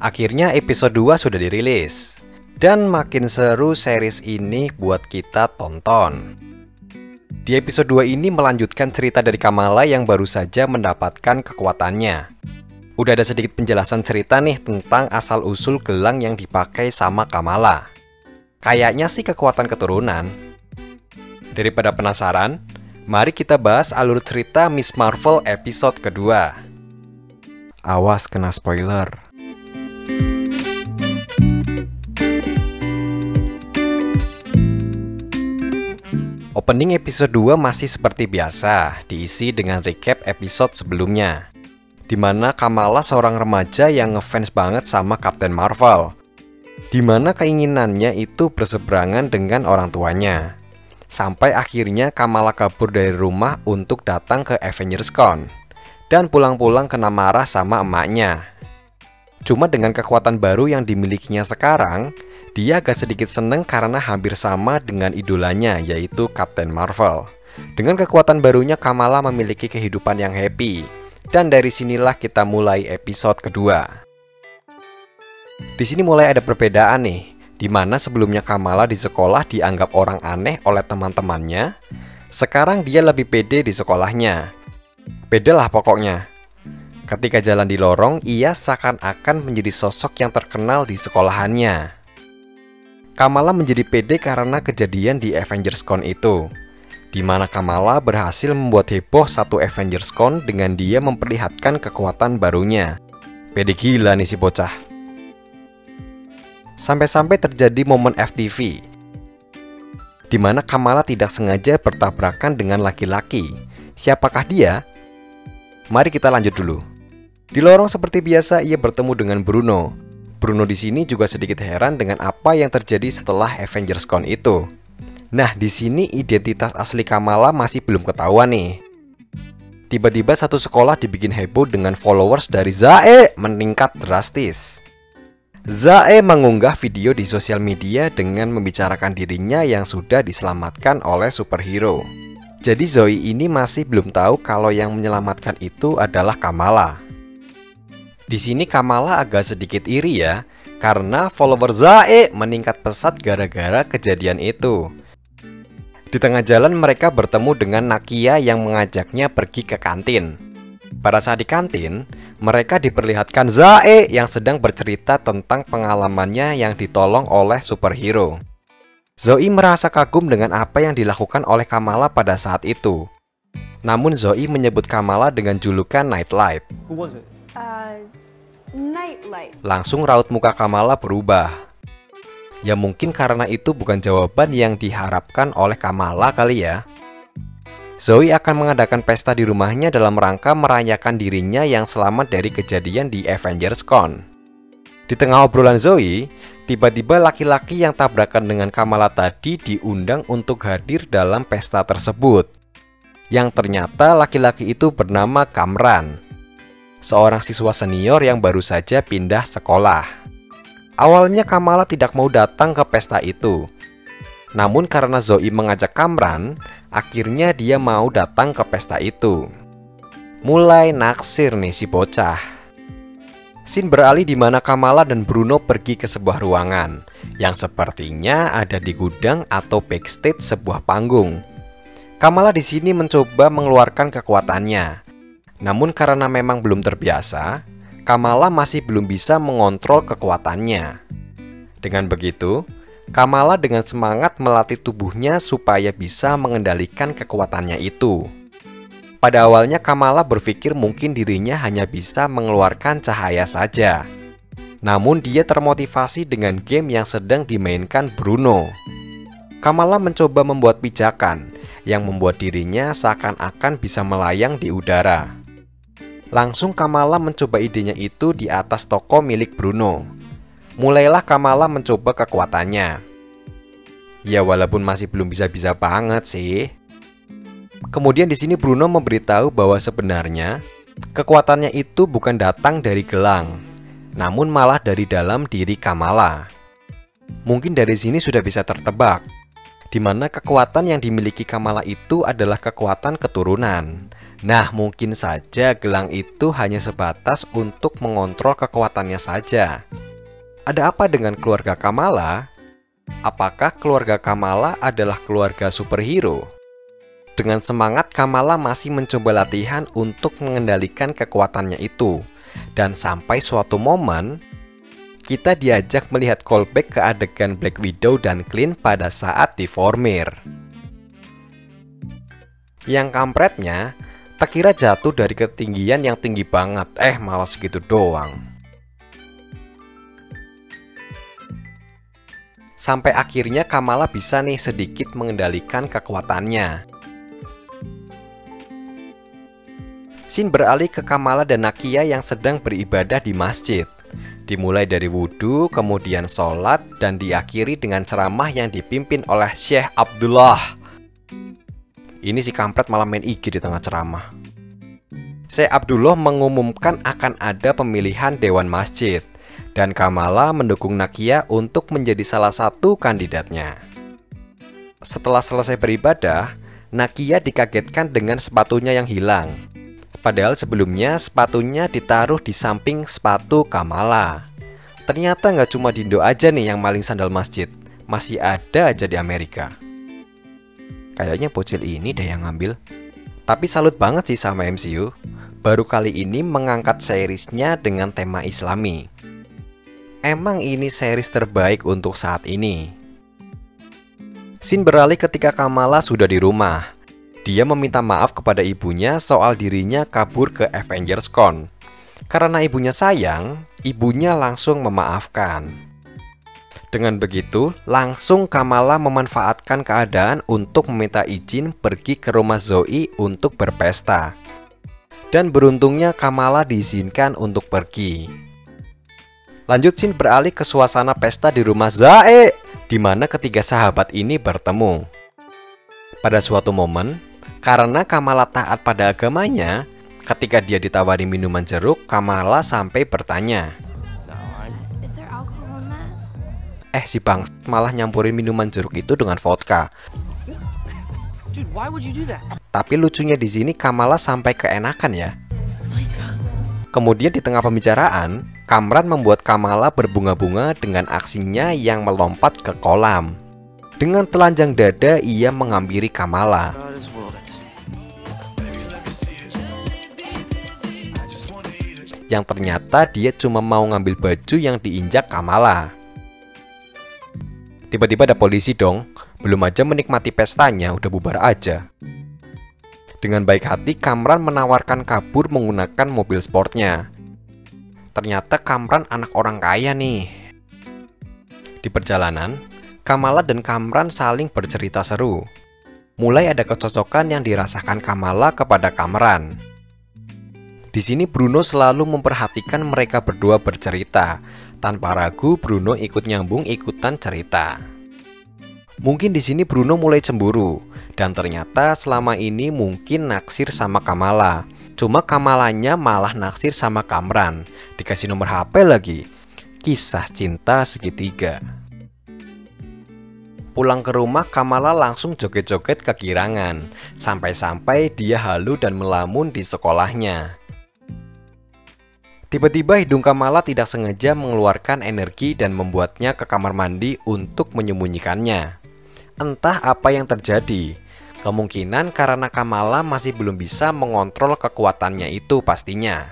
Akhirnya episode 2 sudah dirilis. Dan makin seru series ini buat kita tonton. Di episode 2 ini melanjutkan cerita dari Kamala yang baru saja mendapatkan kekuatannya. Udah ada sedikit penjelasan cerita nih tentang asal-usul gelang yang dipakai sama Kamala. Kayaknya sih kekuatan keturunan. Daripada penasaran, mari kita bahas alur cerita Miss Marvel episode kedua. Awas kena spoiler. Opening episode 2 masih seperti biasa, diisi dengan recap episode sebelumnya, dimana Kamala seorang remaja yang ngefans banget sama Captain Marvel, dimana keinginannya itu berseberangan dengan orang tuanya. Sampai akhirnya Kamala kabur dari rumah untuk datang ke Avengers Con, dan pulang-pulang kena marah sama emaknya. Cuma dengan kekuatan baru yang dimilikinya sekarang, dia agak sedikit seneng karena hampir sama dengan idolanya, yaitu Captain Marvel. Dengan kekuatan barunya, Kamala memiliki kehidupan yang happy. Dan dari sinilah kita mulai episode kedua. Di sini mulai ada perbedaan nih, dimana sebelumnya Kamala di sekolah dianggap orang aneh oleh teman-temannya. Sekarang dia lebih pede di sekolahnya. Beda lah pokoknya. Ketika jalan di lorong, ia seakan-akan menjadi sosok yang terkenal di sekolahannya. Kamala menjadi pede karena kejadian di Avengers Con itu, di mana Kamala berhasil membuat heboh satu Avengers Con dengan dia memperlihatkan kekuatan barunya. Pede gila nih si bocah. Sampai-sampai terjadi momen FTV, di mana Kamala tidak sengaja bertabrakan dengan laki-laki. Siapakah dia? Mari kita lanjut dulu. Di lorong seperti biasa ia bertemu dengan Bruno. Bruno di sini juga sedikit heran dengan apa yang terjadi setelah Avengers Con itu. Nah, di sini identitas asli Kamala masih belum ketahuan nih. Tiba-tiba satu sekolah dibikin heboh dengan followers dari Zae meningkat drastis. Zae mengunggah video di sosial media dengan membicarakan dirinya yang sudah diselamatkan oleh superhero. Jadi Zoe ini masih belum tahu kalau yang menyelamatkan itu adalah Kamala. Di sini Kamala agak sedikit iri ya, karena follower Zae meningkat pesat gara-gara kejadian itu. Di tengah jalan mereka bertemu dengan Nakia yang mengajaknya pergi ke kantin. Pada saat di kantin, mereka diperlihatkan Zae yang sedang bercerita tentang pengalamannya yang ditolong oleh superhero. Zoe merasa kagum dengan apa yang dilakukan oleh Kamala pada saat itu. Namun Zoe menyebut Kamala dengan julukan Nightlight. Who was it? Nightlight. Langsung raut muka Kamala berubah. Ya mungkin karena itu bukan jawaban yang diharapkan oleh Kamala kali ya. Zoe akan mengadakan pesta di rumahnya dalam rangka merayakan dirinya yang selamat dari kejadian di Avengers Con. Di tengah obrolan Zoe, tiba-tiba laki-laki yang tabrakan dengan Kamala tadi diundang untuk hadir dalam pesta tersebut. Yang ternyata laki-laki itu bernama Kamran, seorang siswa senior yang baru saja pindah sekolah. Awalnya Kamala tidak mau datang ke pesta itu. Namun karena Zoe mengajak Kamran, akhirnya dia mau datang ke pesta itu. Mulai naksir nih si bocah. Scene beralih di mana Kamala dan Bruno pergi ke sebuah ruangan yang sepertinya ada di gudang atau backstage sebuah panggung. Kamala di sini mencoba mengeluarkan kekuatannya. Namun karena memang belum terbiasa, Kamala masih belum bisa mengontrol kekuatannya. Dengan begitu, Kamala dengan semangat melatih tubuhnya supaya bisa mengendalikan kekuatannya itu. Pada awalnya Kamala berpikir mungkin dirinya hanya bisa mengeluarkan cahaya saja. Namun dia termotivasi dengan game yang sedang dimainkan Bruno. Kamala mencoba membuat pijakan yang membuat dirinya seakan-akan bisa melayang di udara. Langsung Kamala mencoba idenya itu di atas toko milik Bruno. Mulailah Kamala mencoba kekuatannya. Ya walaupun masih belum bisa-bisa banget sih. Kemudian di sini Bruno memberitahu bahwa sebenarnya kekuatannya itu bukan datang dari gelang, namun malah dari dalam diri Kamala. Mungkin dari sini sudah bisa tertebak, di mana kekuatan yang dimiliki Kamala itu adalah kekuatan keturunan. Nah, mungkin saja gelang itu hanya sebatas untuk mengontrol kekuatannya saja. Ada apa dengan keluarga Kamala? Apakah keluarga Kamala adalah keluarga superhero? Dengan semangat, Kamala masih mencoba latihan untuk mengendalikan kekuatannya itu. Dan sampai suatu momen, kita diajak melihat callback ke adegan Black Widow dan Clint pada saat di Vormir. Yang kampretnya, tak kira jatuh dari ketinggian yang tinggi banget, malah segitu doang. Sampai akhirnya Kamala bisa nih sedikit mengendalikan kekuatannya. Scene beralih ke Kamala dan Nakia yang sedang beribadah di masjid. Dimulai dari wudhu, kemudian sholat, dan diakhiri dengan ceramah yang dipimpin oleh Syekh Abdullah. Ini si kampret malah main IG di tengah ceramah. Syekh Abdullah mengumumkan akan ada pemilihan Dewan Masjid, dan Kamala mendukung Nakia untuk menjadi salah satu kandidatnya. Setelah selesai beribadah, Nakia dikagetkan dengan sepatunya yang hilang. Padahal sebelumnya sepatunya ditaruh di samping sepatu Kamala. Ternyata nggak cuma di Indo aja nih yang maling sandal masjid, masih ada aja di Amerika. Kayaknya bocil ini deh yang ngambil. Tapi salut banget sih sama MCU, baru kali ini mengangkat seriesnya dengan tema Islami. Emang ini series terbaik untuk saat ini. Scene beralih ketika Kamala sudah di rumah. Dia meminta maaf kepada ibunya soal dirinya kabur ke Avengers Con. Karena ibunya sayang, ibunya langsung memaafkan. Dengan begitu, langsung Kamala memanfaatkan keadaan untuk meminta izin pergi ke rumah Zoe untuk berpesta. Dan beruntungnya Kamala diizinkan untuk pergi. Lanjut scene beralih ke suasana pesta di rumah Zae, di mana ketiga sahabat ini bertemu. Pada suatu momen, karena Kamala taat pada agamanya, ketika dia ditawari minuman jeruk, Kamala sampai bertanya, si bang malah nyampurin minuman jeruk itu dengan vodka. Tapi lucunya di sini Kamala sampai keenakan ya. Kemudian di tengah pembicaraan, Kamran membuat Kamala berbunga-bunga dengan aksinya yang melompat ke kolam. Dengan telanjang dada, ia menghampiri Kamala. Yang ternyata dia cuma mau ngambil baju yang diinjak Kamala. Tiba-tiba ada polisi dong. Belum aja menikmati pestanya, udah bubar aja. Dengan baik hati, Kamran menawarkan kabur menggunakan mobil sportnya. Ternyata Kamran anak orang kaya nih. Di perjalanan, Kamala dan Kamran saling bercerita seru. Mulai ada kecocokan yang dirasakan Kamala kepada Kamran. Di sini Bruno selalu memperhatikan mereka berdua bercerita. Tanpa ragu, Bruno ikut nyambung ikutan cerita. Mungkin di sini Bruno mulai cemburu, dan ternyata selama ini mungkin naksir sama Kamala. Cuma Kamalanya malah naksir sama Kamran. Dikasih nomor HP lagi. Kisah cinta segitiga. Pulang ke rumah, Kamala langsung joget-joget kegirangan. Sampai-sampai dia halu dan melamun di sekolahnya. Tiba-tiba hidung Kamala tidak sengaja mengeluarkan energi dan membuatnya ke kamar mandi untuk menyembunyikannya. Entah apa yang terjadi. Kemungkinan karena Kamala masih belum bisa mengontrol kekuatannya itu pastinya.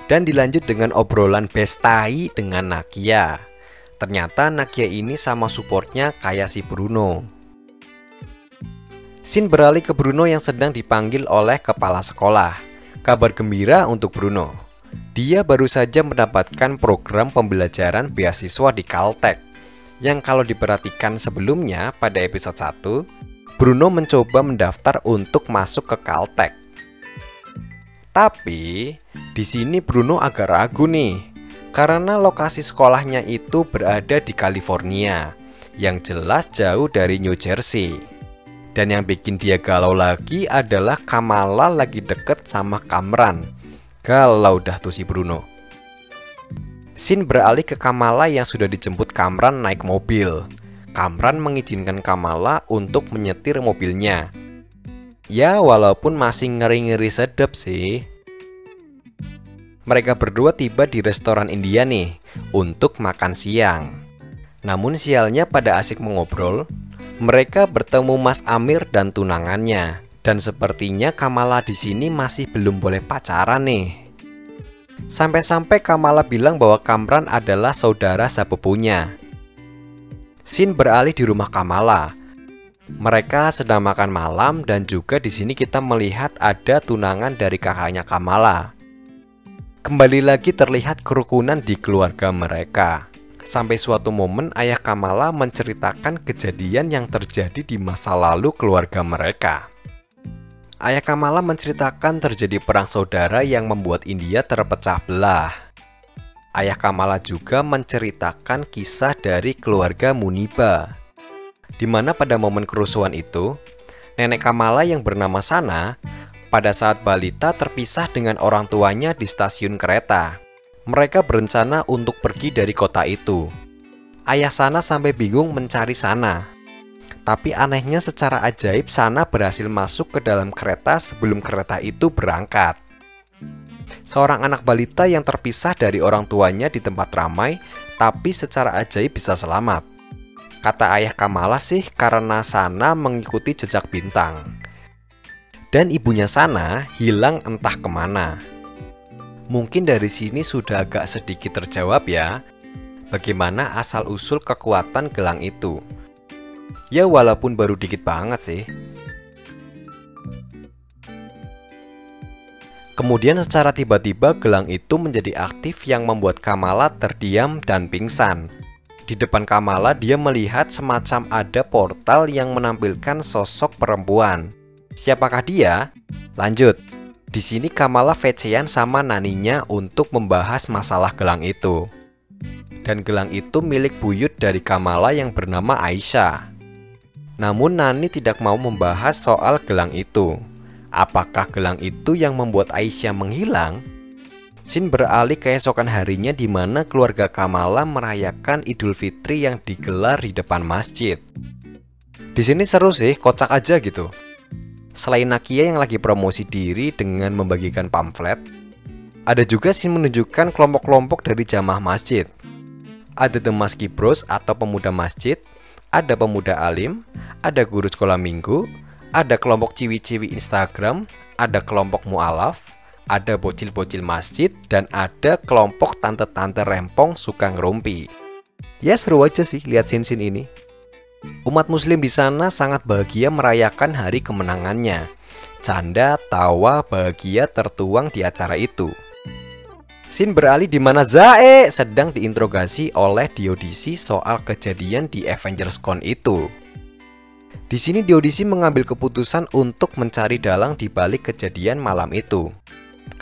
Dan dilanjut dengan obrolan bestai dengan Nakia. Ternyata Nakia ini sama supportnya kayak si Bruno. Scene beralih ke Bruno yang sedang dipanggil oleh kepala sekolah. Kabar gembira untuk Bruno. Dia baru saja mendapatkan program pembelajaran beasiswa di Caltech. Yang kalau diperhatikan sebelumnya pada episode 1, Bruno mencoba mendaftar untuk masuk ke Caltech. Tapi di sini Bruno agak ragu nih, karena lokasi sekolahnya itu berada di California, yang jelas jauh dari New Jersey. Dan yang bikin dia galau lagi adalah Kamala lagi deket sama Kamran. Galau dah tuh si Bruno. Scene beralih ke Kamala yang sudah dijemput Kamran naik mobil. Kamran mengizinkan Kamala untuk menyetir mobilnya. Ya, walaupun masih ngeri-ngeri sedep sih. Mereka berdua tiba di restoran India nih untuk makan siang. Namun sialnya pada asik mengobrol, mereka bertemu Mas Amir dan tunangannya. Dan sepertinya Kamala di sini masih belum boleh pacaran nih. Sampai-sampai Kamala bilang bahwa Kamran adalah saudara sepupunya. Scene beralih di rumah Kamala. Mereka sedang makan malam dan juga di sini kita melihat ada tunangan dari kakaknya Kamala. Kembali lagi terlihat kerukunan di keluarga mereka. Sampai suatu momen ayah Kamala menceritakan kejadian yang terjadi di masa lalu keluarga mereka. Ayah Kamala menceritakan terjadi perang saudara yang membuat India terpecah belah. Ayah Kamala juga menceritakan kisah dari keluarga Muniba, di mana pada momen kerusuhan itu, nenek Kamala yang bernama Sana pada saat balita terpisah dengan orang tuanya di stasiun kereta. Mereka berencana untuk pergi dari kota itu. Ayah Sana sampai bingung mencari Sana. Tapi anehnya secara ajaib Sana berhasil masuk ke dalam kereta sebelum kereta itu berangkat. Seorang anak balita yang terpisah dari orang tuanya di tempat ramai, tapi secara ajaib bisa selamat. Kata ayah Kamala sih karena Sana mengikuti jejak bintang. Dan ibunya Sana hilang entah kemana. Mungkin dari sini sudah agak sedikit terjawab ya, bagaimana asal-usul kekuatan gelang itu. Ya walaupun baru dikit banget sih. Kemudian secara tiba-tiba gelang itu menjadi aktif yang membuat Kamala terdiam dan pingsan. Di depan Kamala dia melihat semacam ada portal yang menampilkan sosok perempuan. Siapakah dia? Lanjut. Di sini Kamala VC-an sama naninya untuk membahas masalah gelang itu. Dan gelang itu milik buyut dari Kamala yang bernama Aisyah. Namun Nani tidak mau membahas soal gelang itu. Apakah gelang itu yang membuat Aisyah menghilang? Scene beralih keesokan harinya di mana keluarga Kamala merayakan Idul Fitri yang digelar di depan masjid. Di sini seru sih, kocak aja gitu. Selain Nakia yang lagi promosi diri dengan membagikan pamflet, ada juga scene menunjukkan kelompok-kelompok dari jamaah masjid. Ada The Maski Bros atau pemuda masjid, ada pemuda alim, ada guru sekolah minggu, ada kelompok ciwi-ciwi Instagram, ada kelompok mu'alaf, ada bocil-bocil masjid, dan ada kelompok tante-tante rempong suka ngerumpi. Ya seru aja sih lihat scene-scene ini. Umat muslim di sana sangat bahagia merayakan hari kemenangannya. Canda, tawa, bahagia tertuang di acara itu. Scene beralih di mana Zae sedang diinterogasi oleh Diodisi soal kejadian di Avengers Con itu. Di sini Diodisi mengambil keputusan untuk mencari dalang di balik kejadian malam itu.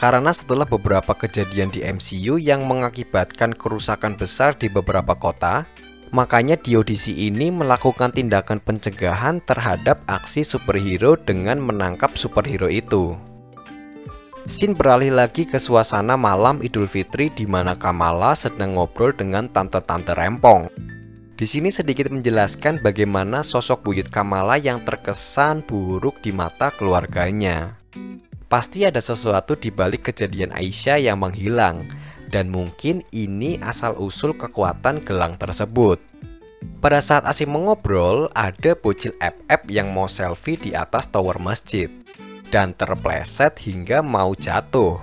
Karena setelah beberapa kejadian di MCU yang mengakibatkan kerusakan besar di beberapa kota, makanya Diodisi ini melakukan tindakan pencegahan terhadap aksi superhero dengan menangkap superhero itu. Scene beralih lagi ke suasana malam Idul Fitri di mana Kamala sedang ngobrol dengan tante-tante rempong. Di sini sedikit menjelaskan bagaimana sosok buyut Kamala yang terkesan buruk di mata keluarganya. Pasti ada sesuatu di balik kejadian Aisyah yang menghilang, dan mungkin ini asal-usul kekuatan gelang tersebut. Pada saat asik mengobrol, ada bocil FF yang mau selfie di atas tower masjid dan terpleset hingga mau jatuh.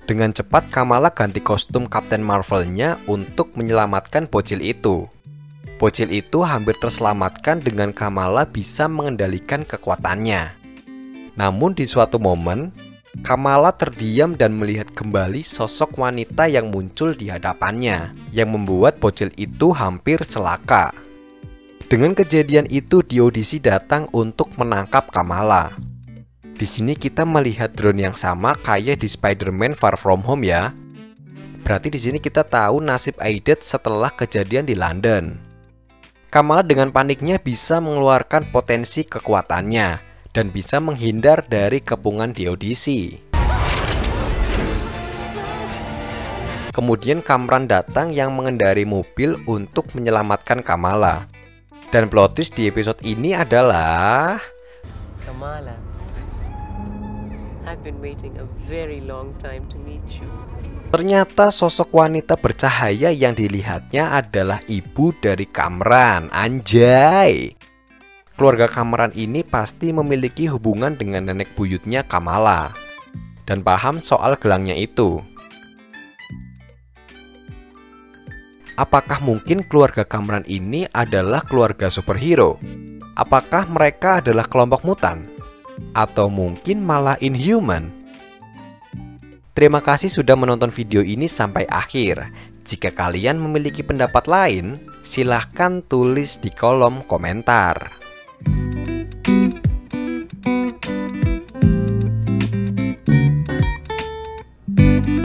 Dengan cepat Kamala ganti kostum Captain Marvel-nya untuk menyelamatkan bocil itu. Bocil itu hampir terselamatkan dengan Kamala bisa mengendalikan kekuatannya. Namun di suatu momen, Kamala terdiam dan melihat kembali sosok wanita yang muncul di hadapannya, yang membuat bocil itu hampir celaka. Dengan kejadian itu, Diodisi datang untuk menangkap Kamala. Di sini kita melihat drone yang sama kayak di Spider-Man Far From Home ya. Berarti di sini kita tahu nasib Aidet setelah kejadian di London. Kamala dengan paniknya bisa mengeluarkan potensi kekuatannya dan bisa menghindar dari kepungan Diodisi. Kemudian Kamran datang yang mengendari mobil untuk menyelamatkan Kamala. Dan plot twist di episode ini adalah Kamala. I've been waiting a very long time to meet you. Ternyata sosok wanita bercahaya yang dilihatnya adalah ibu dari Kamran. Anjay. Keluarga Kamran ini pasti memiliki hubungan dengan nenek buyutnya Kamala dan paham soal gelangnya itu. Apakah mungkin keluarga Kamran ini adalah keluarga superhero? Apakah mereka adalah kelompok mutan? Atau mungkin malah inhuman? Terima kasih sudah menonton video ini sampai akhir. Jika kalian memiliki pendapat lain, silahkan tulis di kolom komentar.